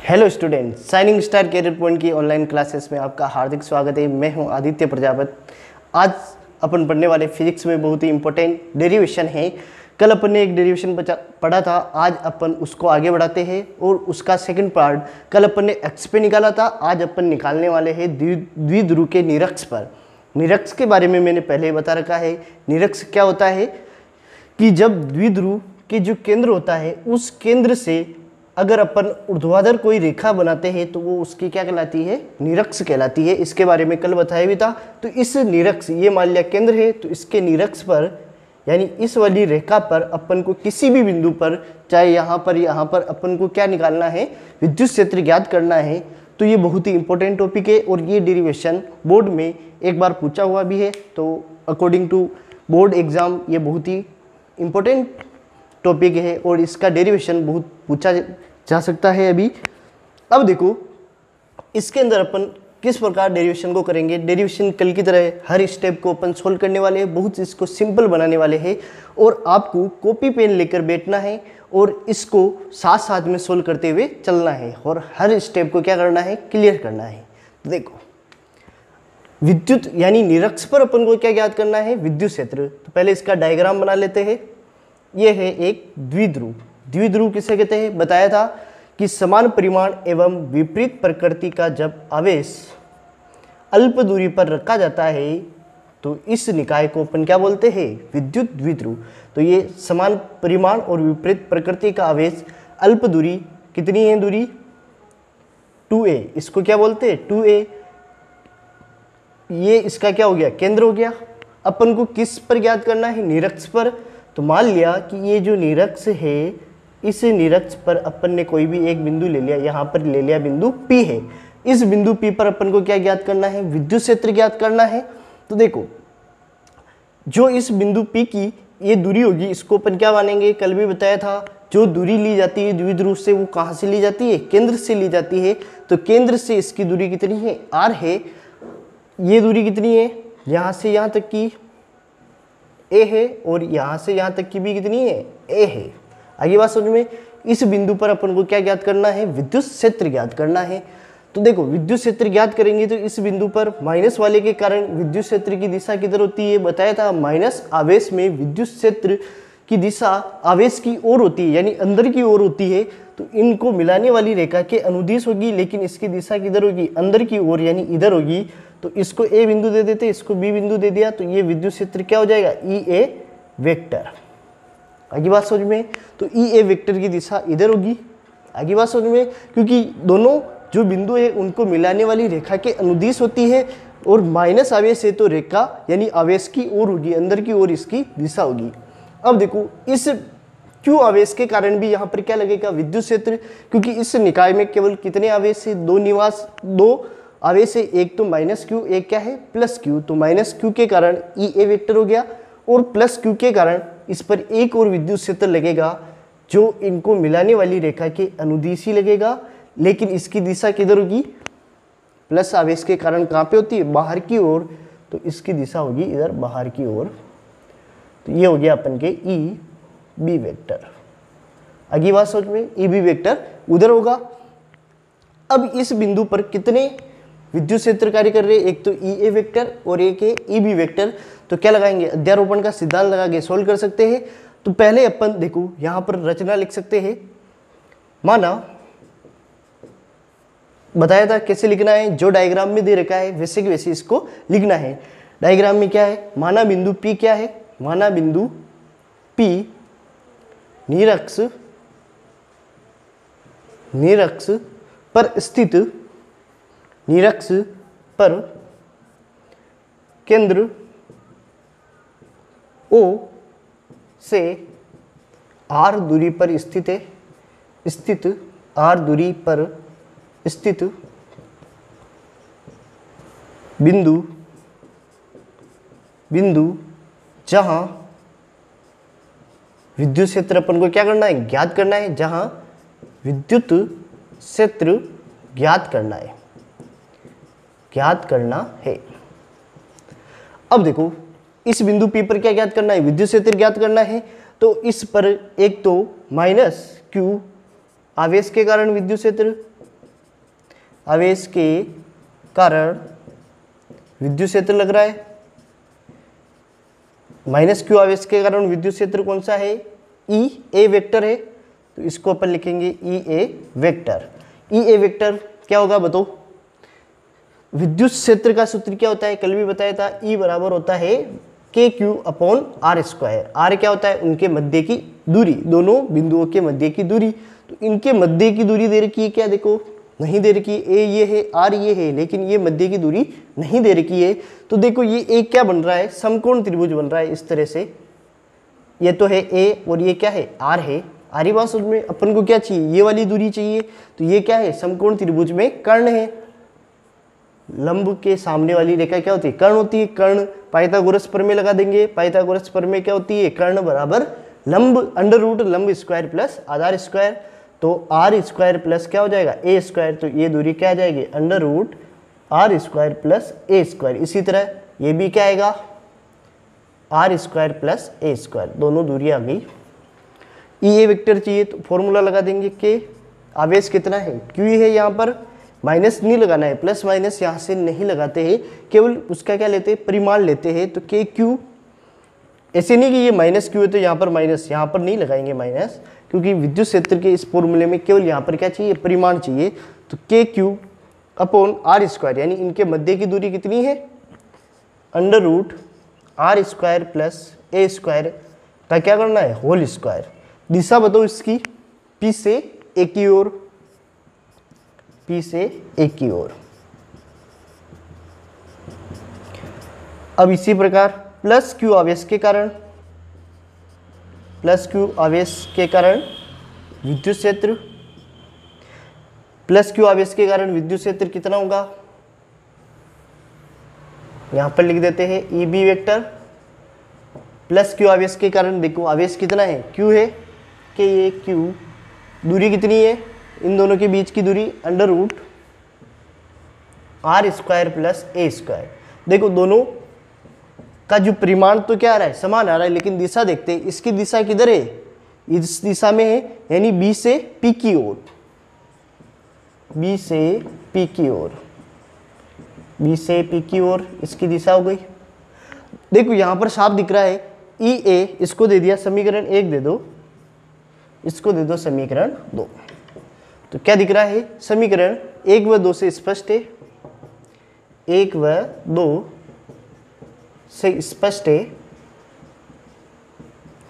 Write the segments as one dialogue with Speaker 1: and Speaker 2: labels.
Speaker 1: Hello student, shining star career point की online classes में आपका हार्दिक स्वागत है। मैं हूं आदित्य प्रजापति। आज अपन पढ़ने वाले फिजिक्स में बहुत ही इंपॉर्टेंट डेरिवेशन है। कल अपन ने एक डेरिवेशन पढ़ा था, आज अपन उसको आगे बढ़ाते हैं और उसका सेकंड पार्ट कल अपन ने एक्स पे निकाला था, आज अपन निकालने वाले हैं द्विध्रुव के निरक्ष पर। निरक्ष के बारे में मैंने पहले ही बता रखा है। निरक्ष क्या होता है कि जब द्विध्रुव के जो केंद्र होता है उस केंद्र से अगर अपन ऊर्ध्वाधर कोई रेखा बनाते हैं तो वो उसकी क्या कहलाती है, निरक्ष कहलाती है। इसके बारे में कल बताया भी था। तो इस निरक्ष, ये मान लिया केंद्र है, तो इसके निरक्ष पर यानी इस वाली रेखा पर अपन को किसी भी बिंदु पर, चाहे यहाँ पर अपन को क्या निकालना है, विद्युत क्षेत्र ज्ञात करना है। तो ये बहुत ही इंपॉर्टेंट टॉपिक है और ये डेरिवेशन बोर्ड में एक बार पूछा हुआ भी है। तो अकॉर्डिंग टू बोर्ड एग्जाम ये बहुत ही इंपॉर्टेंट टॉपिक है और इसका डेरिवेशन बहुत पूछा जा सकता है अभी। अब देखो इसके अंदर अपन किस प्रकार डेरिवेशन को करेंगे। डेरिवेशन कल की तरह हर स्टेप को अपन सोल्व करने वाले हैं, बहुत इसको सिंपल बनाने वाले हैं और आपको कॉपी पेन लेकर बैठना है और इसको साथ साथ में सोल्व करते हुए चलना है और हर स्टेप को क्या करना है, क्लियर करना है। तो देखो विद्युत यानी निरक्ष पर अपन को क्या ज्ञात करना है, विद्युत क्षेत्र। तो पहले इसका डायग्राम बना लेते हैं। ये है एक द्विध्रुव। द्विध्रुव किसे कहते हैं, बताया था कि समान परिमाण एवं विपरीत प्रकृति का जब आवेश अल्प दूरी पर रखा जाता है तो इस निकाय को अपन क्या बोलते हैं, विद्युत द्विध्रुव। तो ये समान परिमाण और विपरीत प्रकृति का आवेश अल्प दूरी, कितनी है दूरी, 2a, इसको क्या बोलते हैं 2a। ये इसका क्या हो गया, केंद्र हो गया। अपन को किस पर ज्ञात करना है, निरक्ष पर। तो मान लिया कि ये जो निरक्ष है, इस निरक्ष पर अपन ने कोई भी एक बिंदु ले लिया, यहाँ पर ले लिया बिंदु P है। इस बिंदु P पर अपन को क्या ज्ञात करना है, विद्युत क्षेत्र ज्ञात करना है। तो देखो जो इस बिंदु P की ये दूरी होगी, इसको अपन क्या मानेंगे, कल भी बताया था, जो दूरी ली जाती है द्विध्रुव से वो कहाँ से ली जाती है, केंद्र से ली जाती है। तो केंद्र से इसकी दूरी कितनी है, r है। ये दूरी कितनी है, यहाँ से यहाँ तक की a है और यहाँ से यहाँ तक की भी कितनी है, a है। आगे बात समझ में। इस बिंदु पर अपन को क्या ज्ञात करना है, विद्युत क्षेत्र ज्ञात करना है। तो देखो विद्युत क्षेत्र ज्ञात करेंगे तो इस बिंदु पर माइनस वाले के कारण विद्युत क्षेत्र की दिशा किधर होती है, बताया था माइनस आवेश में विद्युत क्षेत्र की दिशा आवेश की ओर होती है, यानी अंदर की ओर होती है। तो इनको मिलाने वाली रेखा के अनुदिश होगी, लेकिन इसकी दिशा किधर होगी, अंदर की ओर यानी इधर होगी। तो इसको a बिंदु दे देते, इसको b बिंदु दे दिया, तो ये विद्युत क्षेत्र क्या हो जाएगा, EA वेक्टर। आगे बात समझ में। तो EA वेक्टर की दिशा इधर होगी। आगे बात समझ में, क्योंकि दोनों जो बिंदु है उनको मिलाने वाली रेखा के अनुदिश होती है और माइनस आवेश है तो रेखा यानी आवेश की ओर होगी, अंदर की ओर इसकी दिशा होगी। अब देखो इस Q आवेश के कारण भी यहाँ पर क्या लगेगा, विद्युत क्षेत्र, क्योंकि इस निकाय में केवल कितने आवेश है, दो आवेश है, एक तो माइनस Q, एक क्या है प्लस Q। तो माइनस Q के कारण EA वेक्टर हो गया और प्लस Q के कारण इस पर एक और विद्युत क्षेत्र लगेगा जो इनको मिलाने वाली रेखा के अनुदिश ही लगेगा, लेकिन इसकी दिशा किधर होगी, प्लस आवेश के कारण कहाँ पे होती है, बाहर की ओर। तो इसकी दिशा होगी इधर बाहर की ओर। तो ये हो गया अपन के EB वेक्टर। आगे बात समझ में, EB वेक्टर उधर होगा। अब इस बिंदु पर कितने विद्युत क्षेत्र कार्य कर रहे हैं, एक तो EA वेक्टर और एक है EB वेक्टर। तो क्या लगाएंगे, अध्यारोपण का सिद्धांत लगा के सोल्व कर सकते हैं। तो पहले अपन देखो यहाँ पर रचना लिख सकते हैं। माना बताया था कैसे लिखना है, जो डायग्राम में दे रखा है वैसे की वैसे इसको लिखना है। डायग्राम में क्या है, माना बिंदु P क्या है, माना बिंदु P निरक्ष पर स्थित, निरक्ष पर केंद्र O से r दूरी पर स्थित है, स्थित r दूरी पर स्थित बिंदु जहां विद्युत क्षेत्र अपन को क्या करना है, ज्ञात करना है, जहां विद्युत क्षेत्र ज्ञात करना है। अब देखो इस बिंदु P पर क्या ज्ञात करना है, विद्युत क्षेत्र ज्ञात करना है। तो इस पर एक तो माइनस Q आवेश के कारण विद्युत क्षेत्र आवेश के कारण विद्युत क्षेत्र लग रहा है, माइनस क्यू आवेश के कारण विद्युत क्षेत्र कौन सा है, ई ए वेक्टर है, तो इसको अपन लिखेंगे ई ए वेक्टर। ई ए वेक्टर क्या होगा बताओ, विद्युत क्षेत्र का सूत्र क्या होता है, कल भी बताया था, ई बराबर होता है के q upon r square. R क्या होता है, उनके मध्य की दूरी, दोनों बिंदुओं के मध्य की दूरी। तो इनके मध्य की दूरी दे रखी है क्या, देखो नहीं दे रखी है, ए ये है, आर ये है, लेकिन ये मध्य की दूरी नहीं दे रखी है। तो देखो ये एक क्या बन रहा है, समकोण त्रिभुज बन रहा है इस तरह से। ये तो है ए और ये क्या है, आर है। आर ही बात समझ में, अपन को क्या चाहिए, ये वाली दूरी चाहिए। तो ये क्या है, समकोण त्रिभुज में कर्ण है, लंब के सामने वाली रेखा क्या होती है, कर्ण होती है। कर्ण पाइथागोरस प्रमेय लगा देंगे, पाइथागोरस प्रमेय क्या होती है, कर्ण बराबर लंब अंडर रूट लंब स्क्वायर प्लस आधार स्क्वायर। तो आर स्क्वायर प्लस क्या हो जाएगा, ए स्क्वायर। तो ये दूरी क्या आ जाएगी, under root are square plus A square. इसी तरह ये भी क्या आएगा, आर स्क्वायर प्लस ए स्क्वायर, दोनों दूरी आ गई। ई ए वेक्टर चाहिए तो फॉर्मूला लगा देंगे कि आवेश कितना है, क्यू है, यहाँ पर माइनस नहीं लगाना है, प्लस माइनस यहाँ से नहीं लगाते हैं, केवल उसका क्या लेते हैं, परिमाण लेते हैं। तो के क्यू, ऐसे नहीं कि ये माइनस क्यू है तो यहाँ पर माइनस, यहाँ पर नहीं लगाएंगे माइनस, क्योंकि विद्युत क्षेत्र के इस फॉर्मूले में केवल यहाँ पर क्या चाहिए, परिमाण चाहिए। तो के क्यू अपॉन आर स्क्वायर, यानी इनके मध्य की दूरी कितनी है, under root are square plus A square का क्या करना है, होल स्क्वायर। दिशा बताओ इसकी, पी से ए की ओर, पी से ए की ओर। अब इसी प्रकार प्लस क्यू आवेश के कारण, प्लस क्यू आवेश के कारण विद्युत क्षेत्र, प्लस क्यू आवेश के कारण विद्युत क्षेत्र कितना होगा, यहां पर लिख देते हैं E B vector. Plus Q आवेश के कारण देखो आवेश कितना है, क्यू है, कि ये क्यू, दूरी कितनी है, इन दोनों के बीच की दूरी under root are square plus A square. देखो दोनों का जो परिमाण तो क्या आ रहा है, समान आ रहा है, लेकिन दिशा देखते हैं, इसकी दिशा किधर है, इस दिशा में है, यानी बी से पी की ओर, बी से पी की ओर, बी से पी की ओर इसकी दिशा हो गई। देखो यहां पर साफ दिख रहा है ई ए, इसको दे दिया समीकरण 1 दे दो, इसको दे दो समीकरण 2। तो क्या दिख रहा है, समीकरण 1 व 2 से स्पष्ट है, 1 व 2 से स्पष्ट है,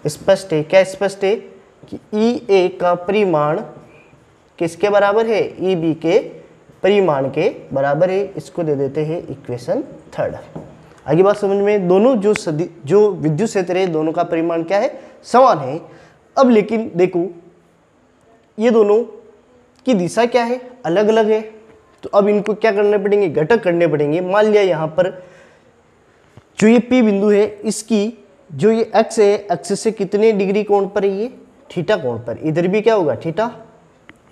Speaker 1: स्पष्ट है, क्या स्पष्ट है कि ई ए का परिमाण किसके बराबर है, ई बी के परिमाण के बराबर है। इसको दे देते हैं इक्वेशन 3। आगे बात समझ में, दोनों जो विद्युत क्षेत्र है दोनों का परिमाण क्या है, समान है। अब लेकिन देखो ये दोनों की दिशा क्या है, अलग अलग है। तो अब इनको क्या करने पड़ेंगे, घटक करने पड़ेंगे। मान लिया यहाँ पर जो ये P बिंदु है, इसकी जो ये x है, x से कितने डिग्री कोण पर है, ये थीटा कोण पर। इधर भी क्या होगा, थीटा।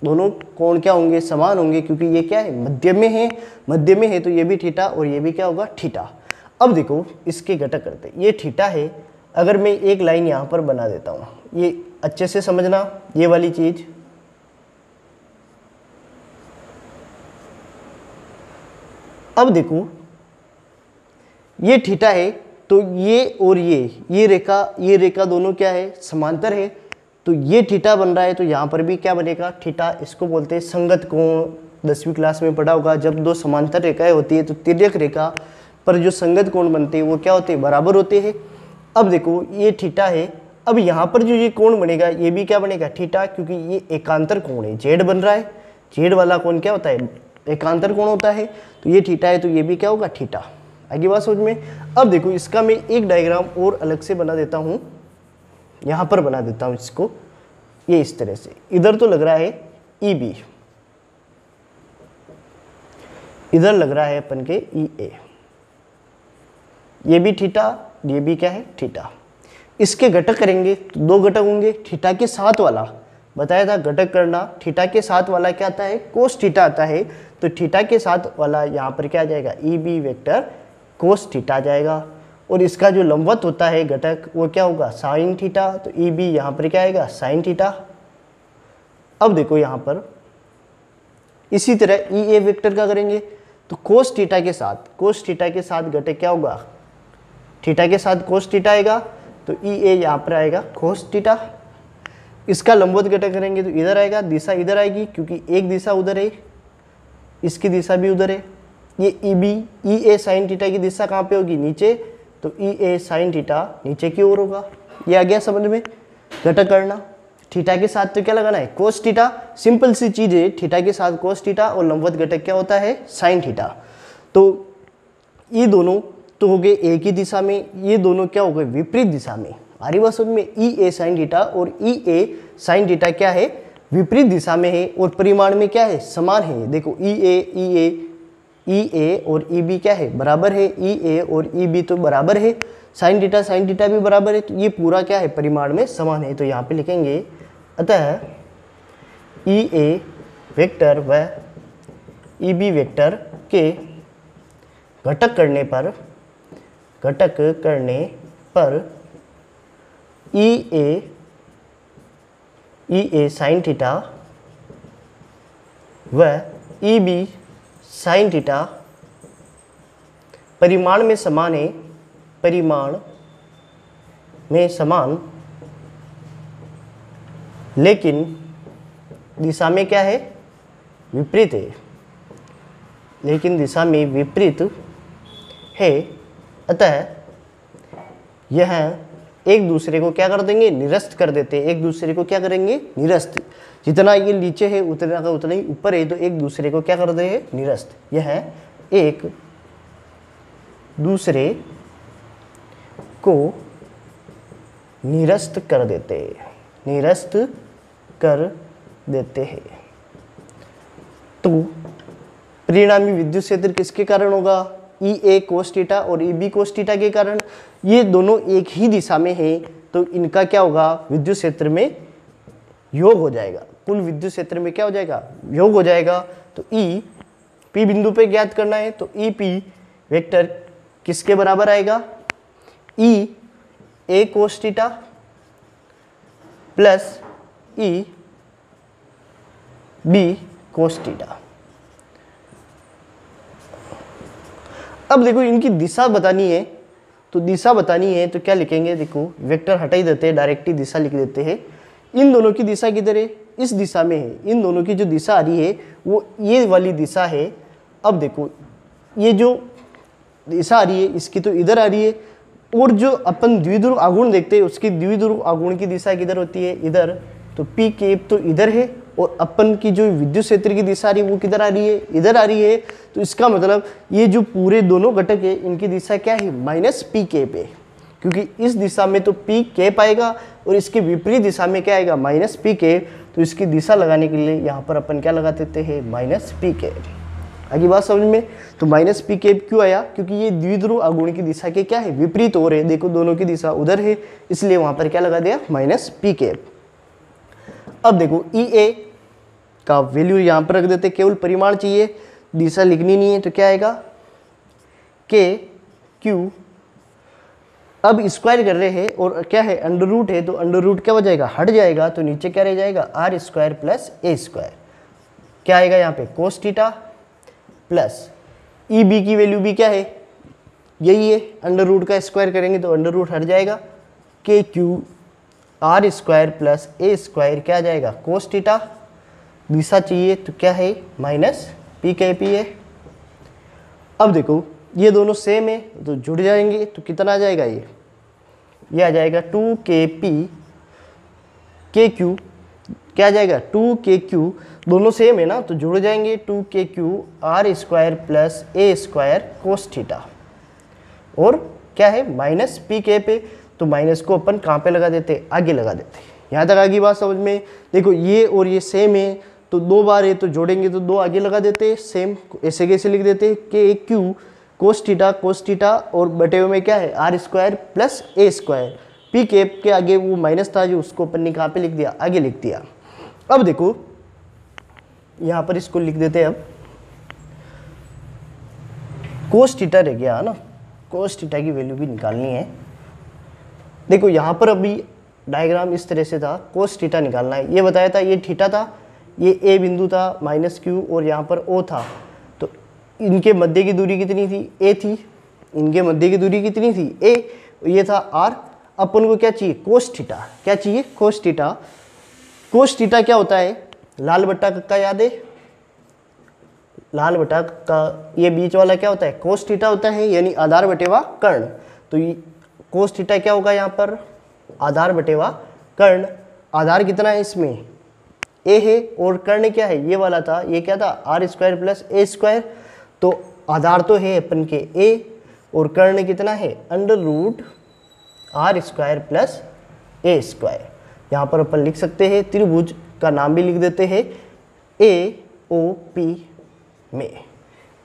Speaker 1: दोनों कोण क्या होंगे, समान होंगे, क्योंकि ये क्या है, मध्य में है, मध्य में है, तो ये भी थीटा और ये भी क्या होगा, थीटा। अब देखो इसके घटक करते हैं, ये थीटा है। अगर मैं एक लाइन यहाँ पर बना देता हूँ, ये अच्छे से समझना, ये वाली चीज, अब देखो ये थीटा है, तो ये और ये रेखा दोनों क्या है, समांतर है। तो ये थीटा बन रहा है, तो यहाँ पर भी क्या बनेगा, थीटा। इसको बोलते हैं संगत कोण, 10वीं क्लास में पढ़ा होगा। जब दो समांतर रेखाएं होती है तो तिर्यक रेखा पर जो संगत कोण बनते हैं वो क्या होते हैं, बराबर होते हैं। अब देखो ये थीटा है, अब यहाँ पर जो ये कोण बनेगा ये भी क्या बनेगा, थीटा, क्योंकि ये एकांतर कोण है, जेड बन रहा है। जेड वाला कोण क्या होता है, एकांतर कोण होता है। तो ये थीटा है, तो ये भी क्या होगा, थीटा। आगे बात समझ में। अब देखो इसका मैं एक डायग्राम और अलग से बना देता हूँ, यहाँ पर बना देता हूँ इसको, ये इस तरह से। इधर तो लग रहा है ई बी, इधर लग रहा है अपन के ई ए, ये भी थीटा, ये भी क्या है, थीटा। इसके घटक करेंगे तो दो घटक होंगे, थीटा के साथ वाला बताया था घटक करना, थीटा के साथ वाला क्या आता है, कोस थीटा आता है। तो थीटा के साथ वाला यहाँ पर क्या आ जाएगा, E B vector cos theta आ जाएगा। और इसका जो लंबवत होता है घटक वो क्या होगा, साइन थीटा। तो ई बी यहाँ पर क्या आएगा, साइन थीटा। अब देखो यहाँ पर इसी तरह ई ए वेक्टर का करेंगे तो कोस थीटा के साथ घटक क्या होगा, थीटा के साथ कोस थीटा आएगा, तो ई ए यहाँ पर आएगा कोस थीटा। इसका लंबवत घटक करेंगे तो इधर आएगा, दिशा इधर आएगी क्योंकि एक दिशा उधर है, इसकी दिशा भी उधर है। ये ई बी ई ए साइन थीटा की दिशा कहाँ पे होगी, नीचे, तो ई ए साइन थीटा नीचे की ओर होगा। ये आ गया समझ में, घटक करना। थीटा के साथ तो क्या लगाना है, कोस थीटा, सिंपल सी चीज है, थीटा के साथ कोस थीटा और लंबवत घटक क्या होता है, साइन थीटा। तो ये दोनों तो हो गए एक ही दिशा में, ये दोनों क्या हो गए विपरीत दिशा में। आ रही बात समझ में, ई ए साइन थीटा और ई ए साइन थीटा क्या है, विपरीत दिशा में है और परिमाण में क्या है, समान है। देखो ई ए और ई बी क्या है, बराबर है, ई ए और ई बी तो बराबर है, साइन थीटा भी बराबर है, तो ये पूरा क्या है, परिमाण में समान है। तो यहाँ पे लिखेंगे अतः ई ए वेक्टर व ई बी वेक्टर के घटक करने पर ई ए साइन थीटा व ई बी साइन थीटा परिमाण में समान है, लेकिन दिशा में क्या है, विपरीत है, अतः यह एक दूसरे को क्या कर देंगे, निरस्त कर देते हैं। एक दूसरे को क्या करेंगे, निरस्त। जितना ये नीचे है उतना का उतना ही ऊपर है, तो एक दूसरे को क्या कर दे हैं, निरस्त। यह एक दूसरे को निरस्त कर देते हैं। तो परिणामी विद्युत क्षेत्र किसके कारण होगा, ई ए कोस थीटा और ई बी कोस थीटा के कारण। ये दोनों एक ही दिशा में है, तो इनका क्या होगा, विद्युत क्षेत्र में योग हो जाएगा। कुल विद्युत क्षेत्र में क्या हो जाएगा, योग हो जाएगा। तो ई पी बिंदु पे ज्ञात करना है, तो ई पी वेक्टर किसके बराबर आएगा, E A cos theta plus E B cos theta. अब देखो इनकी दिशा बतानी है, तो क्या लिखेंगे, देखो वेक्टर हटा ही देते हैं, डायरेक्ट ही दिशा लिख देते हैं। इन दोनों की दिशा किधर है, इस दिशा में है। इन दोनों की जो दिशा आ रही है वो ये वाली दिशा है। अब देखो ये जो दिशा आ रही है इसकी तो इधर आ रही है, और जो अपन द्विध्रुव आघूर्ण देखते हैं उसकी द्विध्रुव आघूर्ण की दिशा किधर होती है, इधर। तो पी केप तो इधर है, और अपन की जो विद्युत क्षेत्र की दिशा आ रही है वो किधर आ रही है, इधर आ रही है। तो इसका मतलब ये जो पूरे दोनों घटक है इनकी दिशा क्या है, माइनस पी केप है, क्योंकि इस दिशा में तो पी केप आएगा और इसके विपरीत दिशा में क्या आएगा, माइनस पी केप। तो इसकी दिशा लगाने के लिए यहाँ पर अपन क्या लगा देते हैं, माइनस पी केप। आगे बात समझ में। तो माइनस पी केप क्यों आया, क्योंकि ये द्विध्रुव आघूर्ण की दिशा के क्या है, विपरीत हो रहे हैं। देखो दोनों की दिशा उधर है, इसलिए वहां पर क्या लगा दिया, माइनस पी केप। अब देखो ई ए का वैल्यू यहाँ पर रख देते, केवल परिमाण चाहिए, दिशा लिखनी नहीं है। तो क्या आएगा, के क्यू। अब स्क्वायर कर रहे हैं और क्या है, अंडर रूट है, तो अंडर रूट क्या हो जाएगा, हट जाएगा। तो नीचे क्या रह जाएगा, आर स्क्वायर प्लस ए स्क्वायर। क्या आएगा यहाँ पे, cos theta plus E B की वैल्यू भी क्या है, यही है, अंडर रूट का स्क्वायर करेंगे तो अंडर रूट हट जाएगा। के क्यू आर स्क्वायर प्लस ए स्क्वायर क्या आ जाएगा, कोस थीटा। दिशा चाहिए तो क्या है, माइनस पी के पी है। अब देखो ये दोनों सेम है तो जुड़ जाएंगे, तो कितना आ जाएगा, ये आ जाएगा 2kp के क्यू। क्या आ जाएगा, 2kq, दोनों सेम है ना तो जुड़ जाएंगे, 2kq आर स्क्वायर प्लस ए स्क्वायर कोस थीटा। और क्या है, माइनस पी के पे, तो माइनस को अपन कहाँ पे लगा देते, आगे लगा देते। यहाँ तक आगे बात समझ में। देखो ये और ये सेम है, तो दो बार है तो जोड़ेंगे तो दो आगे लगा देते, सेम ऐसे कैसे लिख देते, के क्यू कोस थीटा और बटे हुए में क्या है, आर स्क्वायर प्लस ए स्क्वायर। पी केप के आगे वो माइनस था जो, उसको अपन ने कहाँ पे लिख दिया, आगे लिख दिया। अब देखो यहाँ पर इसको लिख देते हैं। अब कोस थीटा रह गया ना, कोस थीटा की वैल्यू भी निकालनी है। देखो यहाँ पर अभी डायग्राम इस तरह से था, कोस थीटा निकालना है। ये बताया था ये थीटा था, ये ए बिंदु था माइनस क्यू और यहाँ पर ओ था, तो इनके मध्य की दूरी कितनी थी, ए थी। इनके मध्य की दूरी कितनी थी, ए, ये था आर। अपन को क्या चाहिए, कोस थीटा। क्या चाहिए, कोस थीटा। कोस थीटा क्या होता है, लाल बट्टा कक्का याद है, लाल बटा का ये बीच वाला क्या होता है, कोस थीटा होता है, यानी आधार बटेवा कर्ण। तो ये कोस थीटा क्या होगा यहाँ पर, आधार बटेवा कर्ण। आधार कितना है इसमें, ए है, और कर्ण क्या है, ये वाला था, ये क्या था, आर स्क्वायर प्लस ए स्क्वायर। तो आधार तो है अपन के ए, और कर्ण कितना है, under root are square plus A square. यहाँ पर अपन लिख सकते हैं, त्रिभुज का नाम भी लिख देते हैं ए ओ पी में।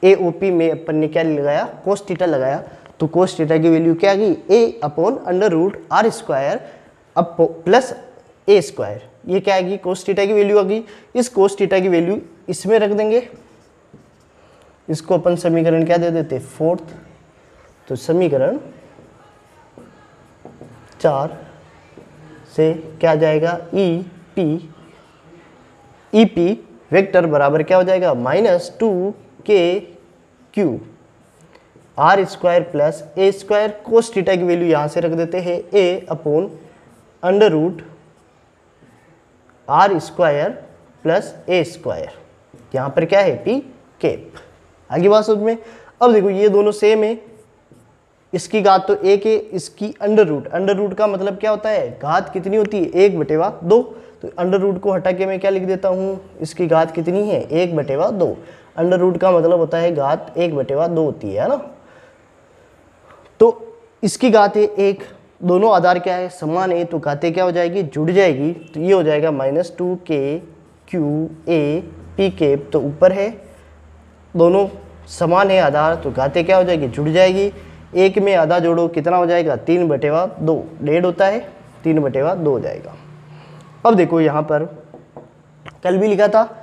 Speaker 1: ए ओ पी में अपन ने क्या लगाया, कोस थीटा लगाया। तो कोस थीटा की वैल्यू क्या आ गई, a upon under root are square up plus A square. ये क्या आएगी, कोस थीटा की वैल्यू आ गई। इस कोस थीटा की वैल्यू इसमें रख देंगे, इसको अपन समीकरण क्या दे देते, फोर्थ। तो समीकरण 4 से क्या आ जाएगा, ई पी वेक्टर बराबर क्या हो जाएगा, -2k/q आर स्क्वायर प्लस ए स्क्वायर। कोस थीटा की वैल्यू यहाँ से रख देते हैं, a upon under root are square plus A square. यहाँ पर क्या है, पी कैप। आगे बात समझ में। अब देखो ये दोनों सेम है, इसकी घात तो एक है, इसकी अंडर रूट का मतलब क्या होता है, घात कितनी होती है, 1/2। तो अंडर रूट को हटा के मैं क्या लिख देता हूँ, इसकी घात कितनी है, 1/2। अंडर रूट का मतलब होता है घात 1/2 होती है ना। तो इसकी घात है 1, दोनों आधार क्या है, समान है, तो घातें क्या हो जाएगी, जुड़ जाएगी। तो ये हो जाएगा -2k/q कैप। तो ऊपर है, दोनों समान है आधार, तो घातें क्या हो जाएगी, जुड़ जाएगी। एक में आधा जोड़ो कितना हो जाएगा, 3/2, डेढ़ होता है, 3/2 हो जाएगा। अब देखो यहाँ पर कल भी लिखा था,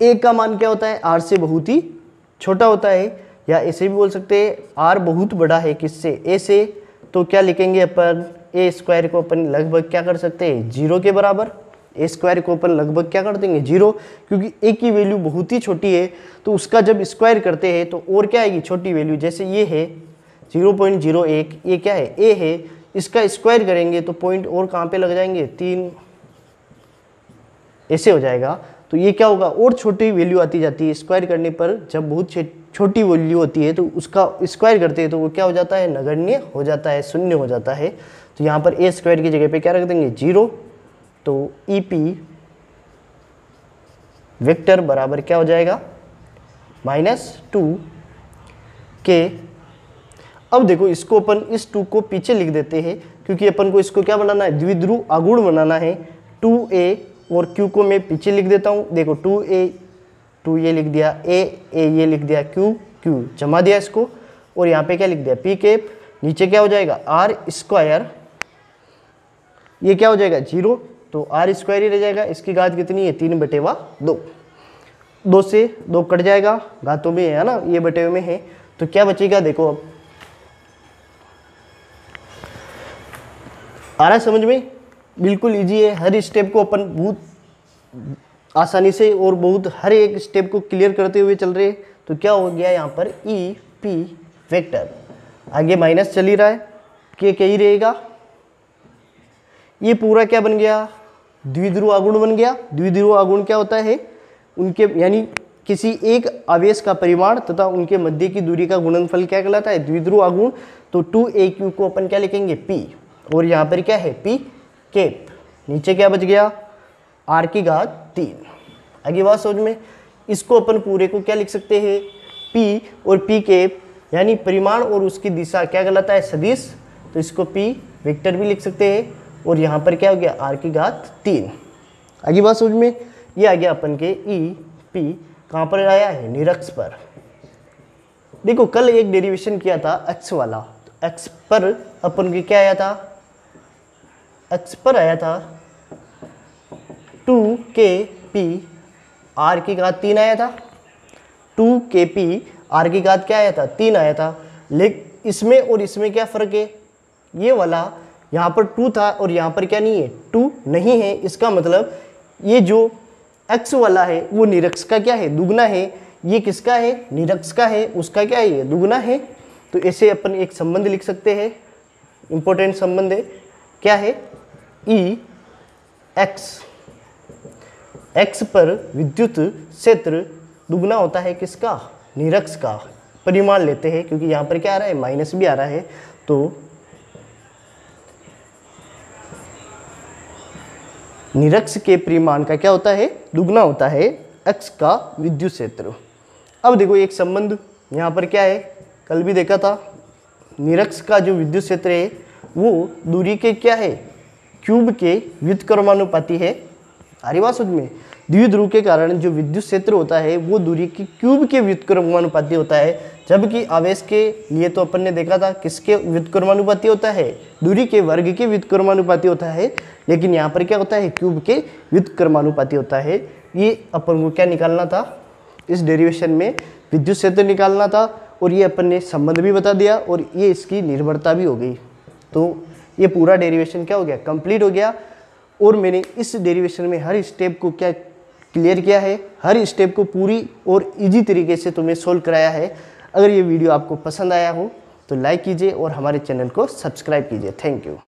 Speaker 1: ए का मान क्या होता है, आर से बहुत ही छोटा होता है, या ऐसे भी बोल सकते हैं आर बहुत बड़ा है किससे, ए से। तो क्या लिखेंगे अपन, ए स्क्वायर को अपन लगभग क्या कर सकते हैं, 0 के बराबर। ए स्क्वायर को अपन लगभग क्या कर देंगे, 0, क्योंकि ए की वैल्यू बहुत ही छोटी है, तो उसका जब स्क्वायर करते हैं तो और क्या आएगी, छोटी वैल्यू। जैसे ये है 0.01, ये क्या है, ए है, इसका स्क्वायर करेंगे तो पॉइंट और कहाँ पे लग जाएंगे, 3, ऐसे हो जाएगा। तो ये क्या होगा, और छोटी वैल्यू आती जाती है स्क्वायर करने पर। जब बहुत छोटी वैल्यू होती है तो उसका स्क्वायर करते हैं तो वो क्या हो जाता है, नगण्य हो जाता है, शून्य हो जाता है। तो यहाँ पर ए स्क्वायर की जगह पे क्या रख देंगे, 0। तो ई पी वेक्टर बराबर क्या हो जाएगा, -2k। अब देखो इसको अपन इस 2 को पीछे लिख देते हैं, क्योंकि अपन को इसको क्या बनाना है, द्विध्रुव आगुण बनाना है। 2a और q को मैं पीछे लिख देता हूँ। देखो 2a, 2 ये लिख दिया, a ये लिख दिया, q जमा दिया इसको, और यहाँ पे क्या लिख दिया, p कैप। नीचे क्या हो जाएगा, आर स्क्वायर, ये क्या हो जाएगा, 0, तो आर स्क्वायर ही रह जाएगा। इसकी घात कितनी है, 3/2। 2 से 2 कट जाएगा, घातों में है ना, ये बटे में है। तो क्या बचेगा, देखो अब आ रहा है समझ में, बिल्कुल इजी है। हर स्टेप को अपन बहुत आसानी से और बहुत हर एक स्टेप को क्लियर करते हुए चल रहे हैं। तो क्या हो गया यहाँ पर, ई पी वेक्टर, आगे माइनस चल ही रहा है, के ही रहेगा। ये पूरा क्या बन गया, द्विध्रुव आगुण बन गया। द्विध्रुव आगुण क्या होता है, उनके यानी किसी एक आवेश का परिमाण तथा उनके मध्य की दूरी का गुणनफल क्या कहलाता है, द्विध्रुव आगुण। तो 2aq को अपन क्या लिखेंगे, p, और यहाँ पर क्या है, p कैप। नीचे क्या बच गया, r की घात 3। आगे बात समझ में। इसको अपन पूरे को क्या लिख सकते हैं, p और p कैप, यानी परिमाण और उसकी दिशा क्या कहलाता है, सदिश। तो इसको p वेक्टर भी लिख सकते हैं, और यहाँ पर क्या हो गया, r की घात 3। आगे बात समझ में। ये आ गया अपन के ई पी, कहाँ पर आया है, निरक्ष पर। देखो कल एक डेरिवेशन किया था x वाला, तो x पर अपन के क्या आया था, x पर आया था 2kp r की घात 3 आया था। 2kp r की घात क्या आया था, 3 आया था। लेकिन इसमें और इसमें क्या फ़र्क है, ये वाला यहाँ पर 2 था और यहाँ पर क्या नहीं है, 2 नहीं है। इसका मतलब ये जो x वाला है वो निरक्ष का क्या है, दुगना है। ये किसका है, निरक्ष का है, उसका क्या है, ये दुगना है। तो ऐसे अपन एक संबंध लिख सकते हैं, इंपॉर्टेंट संबंध है, क्या है, ई एक्स पर विद्युत क्षेत्र दुगना होता है किसका, निरक्ष का। परिमाण लेते हैं क्योंकि यहाँ पर क्या आ रहा है, माइनस भी आ रहा है, तो निरक्ष के परिमाण का क्या होता है, दुगना होता है x का विद्युत क्षेत्र। अब देखो एक संबंध यहाँ पर क्या है, कल भी देखा था, निरक्ष का जो विद्युत क्षेत्र है वो दूरी के क्या है, क्यूब के व्युत्क्रमानुपाती है। आर्यवासुद में द्विध्रुव के कारण जो विद्युत क्षेत्र होता है वो दूरी के क्यूब के व्युत्क्रमानुपाती होता है, जबकि आवेश के लिए तो अपन ने देखा था किसके व्युत्क्रमानुपाती होता है, दूरी के वर्ग के व्युत्क्रमानुपाती होता है, लेकिन यहाँ पर क्या होता है, क्यूब के व्युत्क्रमानुपाती होता है। ये अपन को क्या निकालना था, इस डेरिवेशन में विद्युत क्षेत्र निकालना था, और ये अपन ने संबंध भी बता दिया और ये इसकी निर्भरता भी हो गई। तो ये पूरा डेरिवेशन क्या हो गया, कंप्लीट हो गया। और मैंने इस डेरिवेशन में हर स्टेप को क्या क्लियर किया है, हर स्टेप को पूरी और इजी तरीके से तुम्हें सोल्व कराया है। अगर ये वीडियो आपको पसंद आया हो तो लाइक कीजिए और हमारे चैनल को सब्सक्राइब कीजिए। Thank you.